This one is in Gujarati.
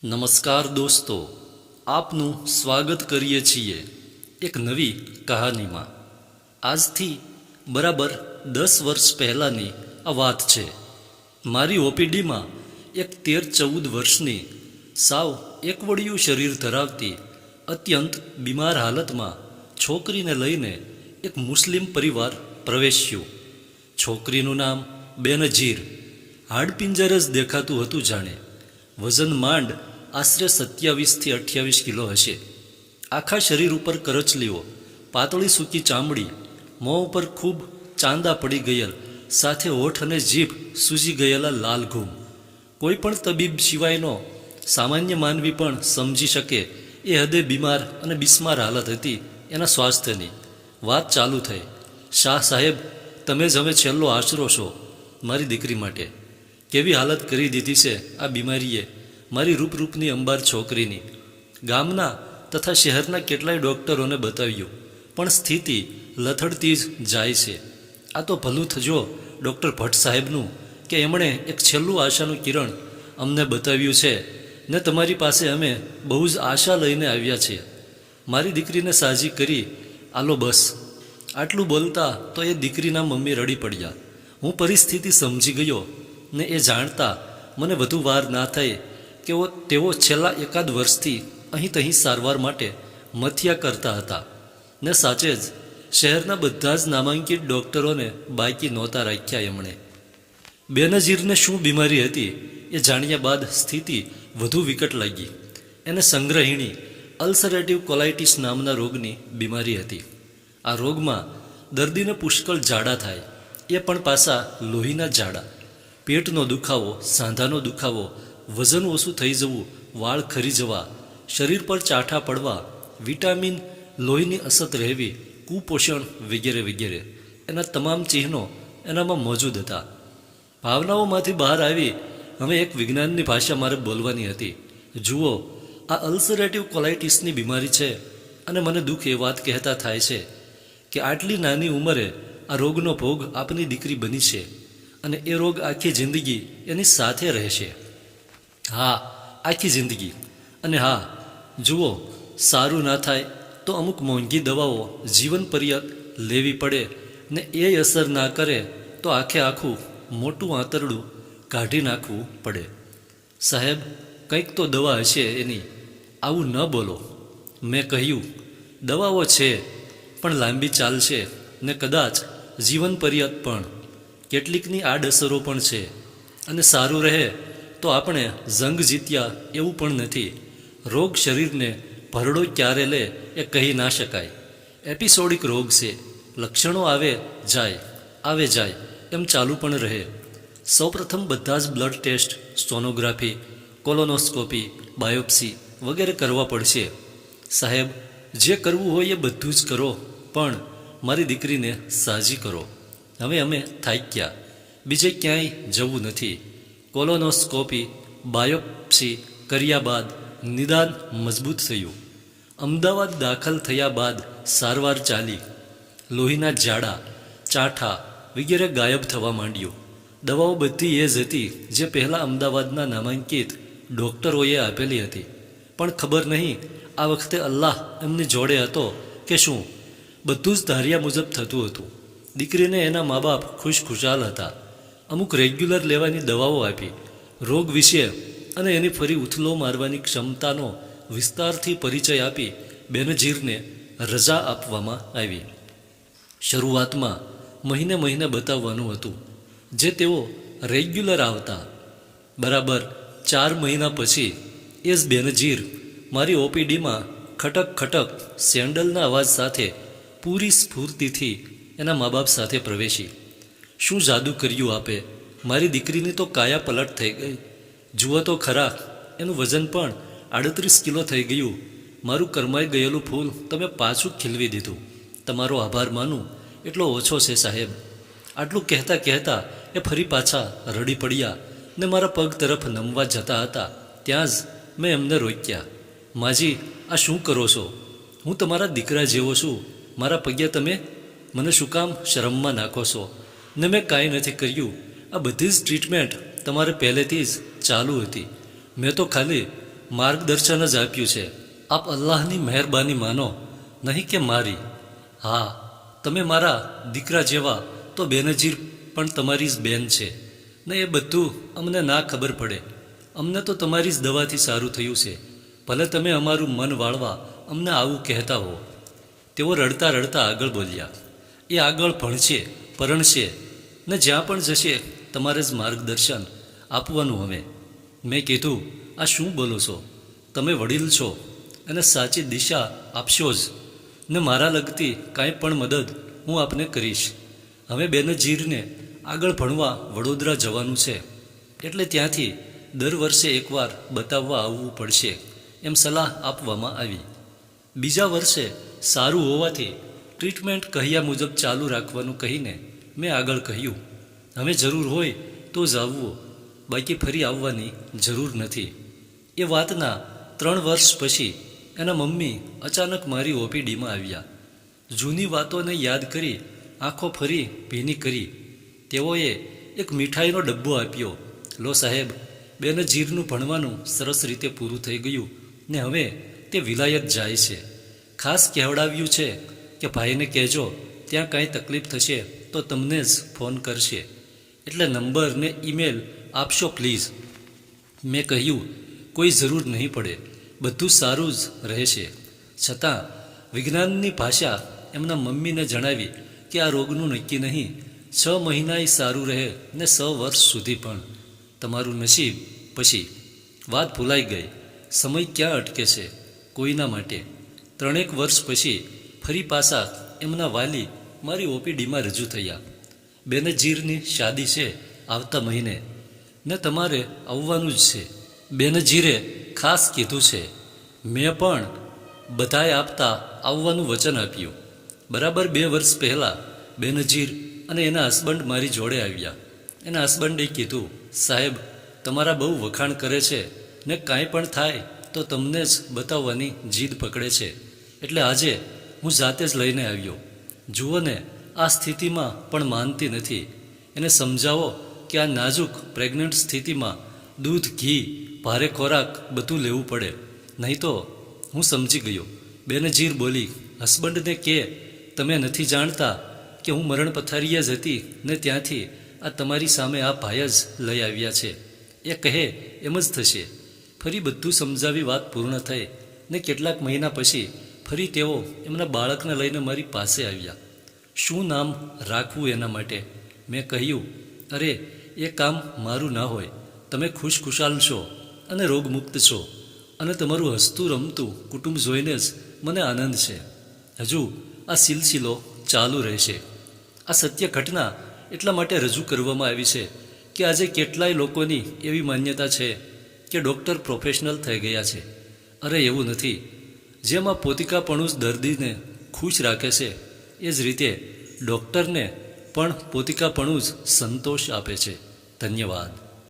નમસ્કાર દોસ્તો, આપનું સ્વાગત કરીએ છીએ એક નવી કહાનીમાં। આજથી બરાબર 10 વર્ષ પહેલાંની આ વાત છે। મારી ઓપીડીમાં એક 13-14 વર્ષની સાવ એકવડિયું શરીર ધરાવતી અત્યંત બીમાર હાલતમાં છોકરીને લઈને એક મુસ્લિમ પરિવાર પ્રવેશ્યું। છોકરીનું નામ બેનજીર, હાડપિંજર જ દેખાતું હતું જાણે। વજન માંડ આશરે 27થી 28 કિલો હશે। આખા શરીર ઉપર કરચલીઓ, પાતળી સૂકી ચામડી, મોં ઉપર ખૂબ ચાંદા પડી ગયેલ, સાથે હોઠ અને જીભ સૂજી ગયેલા લાલ ઘૂમ। કોઈ પણ તબીબ સિવાયનો સામાન્ય માનવી પણ સમજી શકે એ હદે બીમાર અને બિસ્માર હાલત હતી એના સ્વાસ્થ્યની। વાત ચાલુ થઈ, શાહ સાહેબ, તમે જ હવે છેલ્લો આશરો છો મારી દીકરી માટે। કેવી હાલત કરી દીધી છે આ બીમારીએ મારી રૂપરૂપની અંબાર છોકરીની। ગામના તથા શહેરના કેટલાય ડૉક્ટરોને બતાવ્યું, પણ સ્થિતિ લથડતી જ જાય છે। આ તો ભલું થજો ડૉક્ટર ભટ્ટ સાહેબનું કે એમણે એક છેલ્લું આશાનું કિરણ અમને બતાવ્યું છે ને તમારી પાસે અમે બહુ જ આશા લઈને આવ્યા છીએ। મારી દીકરીને સાજી કરી આલો બસ। આટલું બોલતા તો એ દીકરીના મમ્મી રડી પડ્યા। હું પરિસ્થિતિ સમજી ગયો ને એ જાણતા મને વધુ વાર ના થઈ કે તેઓ છેલ્લા 1 વર્ષથી અહીં તહીં સારવાર માટે મથિયા કરતા હતા ને સાચે જ શહેરના બધા જ નામાંકિત ડૉક્ટરોને બાકી નહોતા રાખ્યા એમણે। બેનજીરને શું બીમારી હતી એ જાણ્યા બાદ સ્થિતિ વધુ વિકટ લાગી। એને સંગ્રહિણી અલ્સરેટિવ કોલાઇટિસ નામના રોગની બીમારી હતી। આ રોગમાં દર્દીને પુષ્કળ ઝાડા થાય, એ પણ પાછા લોહીના ઝાડા। પેટનો દુખાવો, સાંધાનો દુખાવો, વજન ઓછું થઈ જવું, વાળ ખરી જવા, શરીર પર ચાઠા પડવા, વિટામિન લોહીની અછત રહેવી, કુપોષણ વગેરે વગેરે એના તમામ ચિહ્નો એનામાં મોજૂદ હતા। ભાવનાઓમાંથી બહાર આવી હવે એક વિજ્ઞાનની ભાષા મારે બોલવાની હતી। જુઓ, આ અલ્સરેટિવ કોલાઇટિસની બીમારી છે અને મને દુઃખ એ વાત કહેતા થાય છે કે આટલી નાની ઉંમરે આ રોગનો ભોગ આપની દીકરી બની છે અને એ રોગ આખી જિંદગી એની સાથે રહેશે। હા, આખી જિંદગી। અને હા, જુઓ, સારું ના થાય તો અમુક મોંઘી દવાઓ જીવન પર્યંત લેવી પડે ને એ અસર ના કરે તો આખે આખું મોટું આંતરડું કાઢી નાખવું પડે। સાહેબ, કંઈક તો દવા હશે એની, આવું ન બોલો। મેં કહ્યું, દવાઓ છે પણ લાંબી ચાલશે ને કદાચ જીવન પર્યંત પણ। કેટલીકની આડઅસરો પણ છે અને સારું રહે તો આપણે જંગ જીત્યા એવું પણ નથી। રોગ શરીરને ભરડો ક્યારે લે એ કહી ના શકાય। એપિસોડિક રોગ છે, લક્ષણો આવે જાય એમ ચાલુ પણ રહે। સૌપ્રથમ બધા જ blood test, sonography, colonoscopy, biopsy વગેરે કરવા પડશે। સાહેબ, જે કરવું હોય એ બધું જ કરો, પણ મારી દીકરીને સાજી કરો। હવે અમે થાક્યા, બીજે ક્યાંય જવું નથી। કોલોનોસ્કોપી, બાયોપ્સી કર્યા બાદ નિદાન મજબૂત થયું। અમદાવાદ દાખલ થયા બાદ સારવાર ચાલી। લોહીના ઝાડા, ચાઠા વગેરે ગાયબ થવા માંડ્યું। દવાઓ બધી એ જ હતી જે પહેલાં અમદાવાદના નામાંકિત ડૉક્ટરોએ આપેલી હતી, પણ ખબર નહીં આ વખતે અલ્લાહ એમની જોડે હતો કે શું, બધું જ ધાર્યા મુજબ થતું હતું। દીકરીને એના મા બાપ ખુશખુશાલ હતા। અમુક રેગ્યુલર લેવાની દવાઓ આપી। રોગ વિશે અને એની ફરી ઉથલો મારવાની ક્ષમતાનો વિસ્તારથી પરિચય આપી બેનજીરને રજા આપવામાં આવી। શરૂઆતમાં મહિને બતાવવાનું હતું, જે તેઓ રેગ્યુલર આવતા। બરાબર 4 મહિના પછી એ જ બેનજીર મારી ઓપીડીમાં ખટક ખટક સેન્ડલના અવાજ સાથે પૂરી સ્ફૂર્તિથી એના મા બાપ સાથે પ્રવેશી। શું જાદુ કર્યું આપે! મારી દીકરીની તો કાયા પલટ થઈ ગઈ। જુઓ તો ખરા, એનું વજન પણ 38 કિલો થઈ ગયું। મારું કરમાઈ ગયેલું ફૂલ તમે પાછું ખીલવી દીધું। તમારો આભાર માનું એટલો ઓછો છે સાહેબ। આટલું કહેતા કહેતા એ ફરી પાછા રડી પડ્યા ને મારા પગ તરફ નમવા જતા હતા ત્યાં જ મેં એમને રોક્યા। માજી, આ શું કરો છો? હું તમારા દીકરા જેવો છું, મારા પગે તમે મને શું કામ શરમમાં નાખો છો? ને મેં કાંઈ નથી કર્યું। આ બધી જ ટ્રીટમેન્ટ તમારે પહેલેથી જ ચાલુ હતી। મેં તો ખાલી માર્ગદર્શન જ આપ્યું છે. આપ અલ્લાહની મહેરબાની માનો, નહીં કે મારી. હા, તમે મારા દીકરા જેવા તો બેનજીર પણ તમારી જ બેન છે ને. એ બધું અમને ના ખબર પડે. અમને તો તમારી જ દવાથી સારું થયું છે. ભલે તમે અમારું મન વાળવા અમને આવું કહેતા હો. તેઓ રડતા રડતા આગળ બોલ્યા. એ આગળ ભણશે, પરણશે ને જ્યાં પણ જશે તમારે જ માર્ગદર્શન આપવાનું. હવે મેં કીધું, આ શું બોલો છો? તમે વડીલ છો અને સાચી દિશા આપશો જ ને મારા લગતી કાંઈ પણ મદદ હું આપને કરીશ. હવે બેનજીરને આગળ ભણવા વડોદરા જવાનું છે, એટલે ત્યાંથી દર વર્ષે એકવાર બતાવવા આવવું પડશે એમ સલાહ આપવામાં આવી. બીજા વર્ષે સારું હોવાથી ટ્રીટમેન્ટ કહ્યા મુજબ ચાલુ રાખવાનું કહીને મેં આગળ કહ્યું, હવે જરૂર હોય તો જ આવવું, બાકી ફરી આવવાની જરૂર નથી. એ વાતના 3 વર્ષ પછી એના મમ્મી અચાનક મારી ઓપીડીમાં આવ્યા. જૂની વાતોને યાદ કરી આંખો ફરી ભીની કરી. તેઓએ એક મીઠાઈનો ડબ્બો આપ્યો. લો સાહેબ, બેનજીરનું ભણવાનું સરસ રીતે પૂરું થઈ ગયું ને હવે તે વિલાયત જાય છે. ખાસ કહેવડાવ્યું છે કે ભાઈને કહેજો ત્યાં કાંઈ તકલીફ થશે તો તમને જ ફોન કરશે, એટલે નંબર ને ઈમેલ આપશો પ્લીઝ. મેં કહ્યું, કોઈ જરૂર નહીં પડે, બધું સારું જ રહેશે. છતાં વિજ્ઞાનની ભાષા એમના મમ્મીને જણાવી કે આ રોગનું નક્કી નહીં, 6 મહિનાય સારું રહે ને 100 વર્ષ સુધી પણ. તમારું નસીબ. પછી વાત ભૂલાઈ ગઈ. સમય ક્યાં અટકે છે કોઈના માટે. 3 વર્ષ પછી ફરી પાછા એમના વાલી મારી ઓપીડીમાં રજૂ થયા. બેનજીરની શાદી છે આવતા મહિને ને તમારે આવવાનું જ છે. બેનજીરે ખાસ કીધું છે. મેં પણ બધાએ આપતા આવવાનું વચન આપ્યું. બરાબર 2 વર્ષ પહેલાં બેનજીર અને એના હસબન્ડ મારી જોડે આવ્યા. એના હસબન્ડે કીધું, સાહેબ તમારા બહુ વખાણ કરે છે ને કાંઈ પણ થાય તો તમને જ બતાવવાની જીદ પકડે છે, એટલે આજે હું જાતે જ લઈને આવ્યો. જુઓ ને, આ સ્થિતિમાં પણ માનતી નથી. એને સમજાવો કે આ નાજુક પ્રેગ્નન્ટ સ્થિતિમાં દૂધ, ઘી, ભારે ખોરાક બધું લેવું પડે, નહીં તો. હું સમજી ગયો. બેનજીર બોલી, હસબન્ડને કે તમે નથી જાણતા કે હું મરણ પથારીએ જ હતી ને ત્યાંથી આ તમારી સામે આ ભાઈ જ લઈ આવ્યા છે. એ કહે એમ જ થશે. ફરી બધું સમજાવી વાત પૂર્ણ થઈ ને કેટલાક મહિના પછી ફરી તેઓ એમના બાળકને લઈને મારી પાસે આવ્યા. શું નામ રાખવું એના માટે? મેં કહ્યું, અરે એ કામ મારું ના હોય. તમે ખુશખુશાલ છો અને રોગમુક્ત છો અને તમારું હસતું રમતું કુટુંબ જોઈને જ મને આનંદ છે. હજુ આ સિલસિલો ચાલુ રહેશે. આ સત્ય ઘટના એટલા માટે રજૂ કરવામાં આવી છે કે આજે કેટલાય લોકોની એવી માન્યતા છે કે ડૉક્ટર પ્રોફેશનલ થઈ ગયા છે. અરે એવું નથી. જેમ આ પોતિકાપણું જ દર્દીને ખુશ રાખે છે, એ જ રીતે ડૉક્ટરને પણ પોતિકાપણું જ સંતોષ આપે છે. ધન્યવાદ.